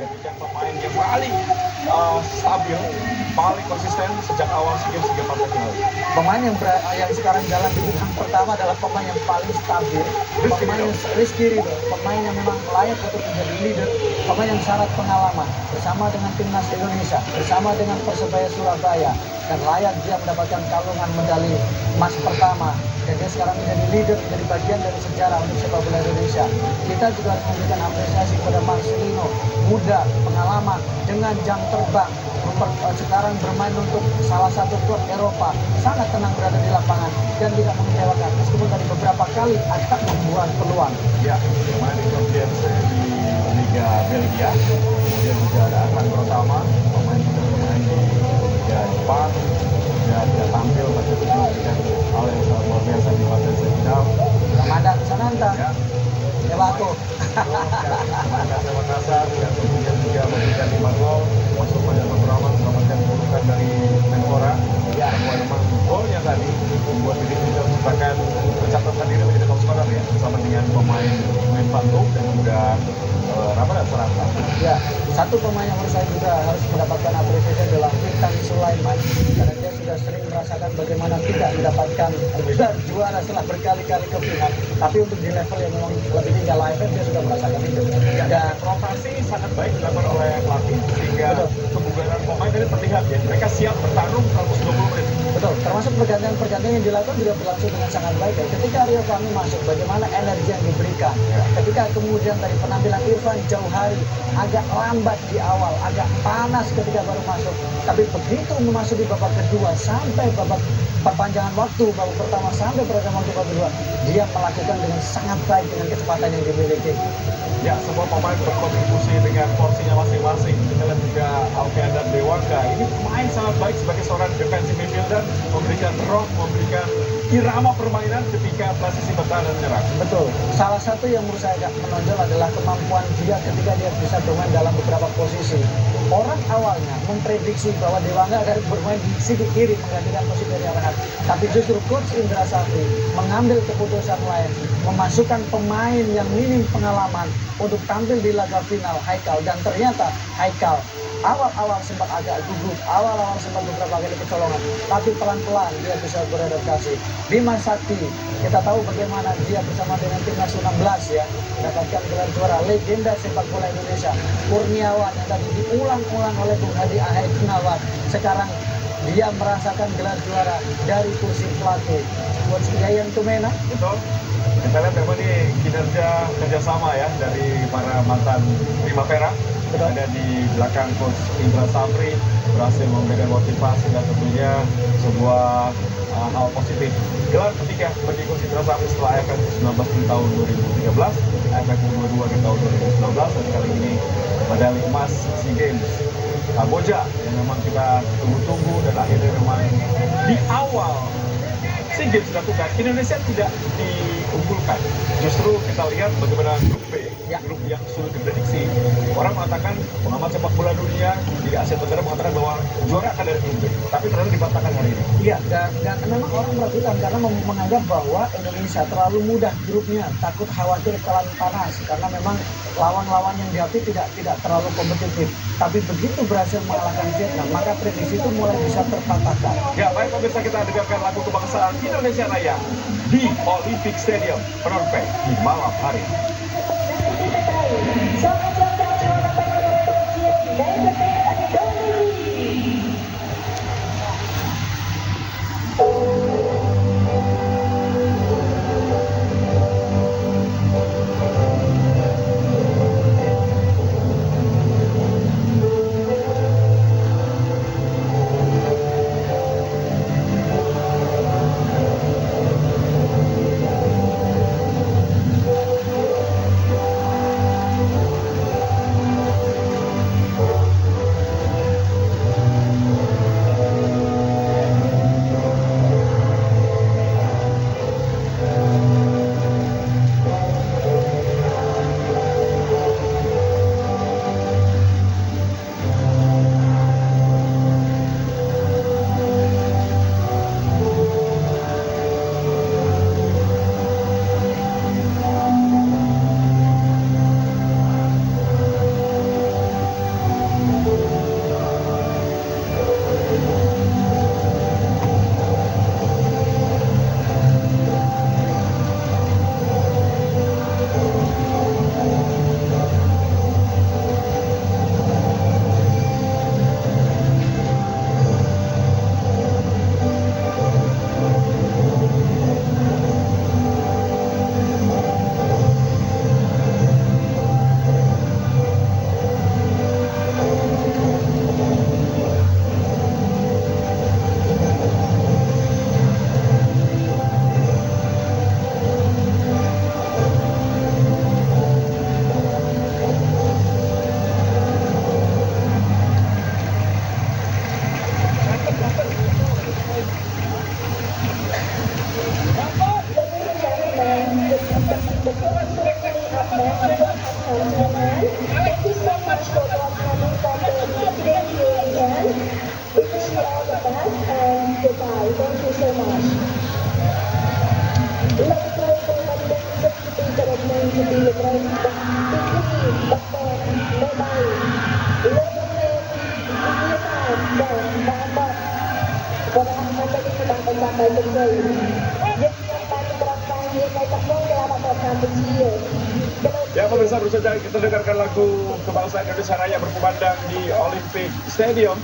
menjadikan pemain yang paling stabil, paling konsisten sejak awal SEA Games hingga partai final. Pemain yang sekarang jalan di bintang pertama adalah pemain yang paling stabil, pemain Rizky Ridho, pemain yang memang layak untuk menjadi leader, pemain yang syarat pengalaman bersama dengan timnas Indonesia, bersama dengan Persebaya Surabaya, dan layak dia mendapatkan kalungan medali emas pertama. Dan dia sekarang menjadi leader, menjadi bagian dari sejarah untuk sepak bola Indonesia. Kita juga harus memberikan apresiasi kepada Marcelino, muda, pengalaman, dengan jam terbang, sekarang bermain untuk salah satu klub Eropa, sangat tenang berada di lapangan dan tidak mengecewakan meskipun tadi beberapa kali agak membuat peluang. Ya, bermain di Champions di Liga Belgia, kemudian juga ada Akran Pertama, pemain sudah bermain di Liga Jepang, dan tidak tampil pada memberikan hal yang sangat luar biasa di partai semifinal. Ramadan Sananta, Ya, Ewaku. Makassar dan kemudian juga memberikan 5 gol, masuk pada beberapa mendapatkan julukan dari Menpora. Ya, bahwa memang golnya tadi membuat diri kita merupakan mencatatkan diri menjadi top scorer ya, bersama dengan pemain Bandung dan juga Ramadan Sananta. Ya, satu pemain yang menurut saya juga harus mendapatkan apresiasi adalah Witan Sulaiman, karena dia sudah sering merasakan bagaimana tidak mendapatkan gelar juara setelah berkali-kali ke final. Tapi untuk di level yang memang lebih tinggi AFF dia sudah merasakan itu. Ya, dan rotasi sangat baik dilakukan oleh pelatih sehingga kebugaran pemain tadi terlihat ya, mereka siap bertarung 120 menit. Betul, termasuk pergantian yang dilakukan juga berlangsung dengan sangat baik ya. Ketika Rio Fahmi masuk, bagaimana energi yang diberikan. Ketika kemudian dari penampilan Irfan Jauhari agak lambat di awal, agak panas ketika baru masuk. Tapi begitu memasuki babak kedua sampai babak perpanjangan waktu, babak pertama sampai perpanjangan waktu babak kedua, dia melakukan dengan sangat baik dengan kecepatan yang dimiliki. Ya, semua pemain berkontribusi dengan porsinya masing-masing. Kita lihat juga Alfian dan Dewangga. Ini pemain sangat baik sebagai seorang defensive midfielder, memberikan roh, memberikan irama permainan ketika transisi bertahan dan menyerang. Betul. Salah satu yang menurut saya agak menonjol adalah kemampuan dia ketika dia bisa bermain dalam beberapa posisi. Orang awalnya memprediksi bahwa Dewangga akan bermain di sisi kiri menggantikan posisi dari Renat. Tapi justru Coach Indra Safri mengambil keputusan lain, memasukkan pemain yang minim pengalaman untuk tampil di laga final Haikal, dan ternyata Haikal awal-awal sempat agak gugup, awal-awal sempat beberapa kali kecolongan, tapi pelan-pelan dia bisa beradaptasi. Bima Sakti, kita tahu bagaimana dia bersama dengan timnas U16 ya, mendapatkan gelar juara, legenda sepak bola Indonesia. Kurniawan yang tadi diulang-ulang oleh Bung Hadi Ahai Gunawan, sekarang dia merasakan gelar juara dari kursi pelatih. Coach Yayan Tumena. Betul. Kita lihat memang ini kinerja kerjasama ya dari para mantan Primavera. Ada di belakang Coach Indra Safri, berhasil memberikan motivasi dan tentunya sebuah hal positif. Gelar ketiga bagi Coach Indra Safri setelah AFF 19 di tahun 2013, AFF 22 di tahun 2019, dan kali ini medali emas SEA Games Kamboja yang memang kita tunggu-tunggu, dan akhirnya memang di awal SEA Games dilakukan, Indonesia tidak diunggulkan. Justru kita lihat bagaimana grup B, grup yang sulit diprediksi. Orang mengatakan, pengamat sepak bola dunia di Asia Tenggara mengatakan bahwa juara akan dari grup B, tapi ternyata dibantahkan hari ini. Iya, dan memang orang meragukan karena menganggap bahwa Indonesia terlalu mudah grupnya, takut khawatir telan panas karena memang lawan-lawan yang dihadapi tidak terlalu kompetitif. Tapi begitu berhasil mengalahkan Vietnam, maka prediksi itu mulai bisa terpatahkan. Ya, baik pemirsa, kita dengarkan lagu kebangsaan Indonesia Raya di Olympic Stadium Phnom Penh di malam hari. Ya pemirsa, baru saja kita dengarkan lagu kebangsaan Indonesia Raya berkumandang di Olympic Stadium.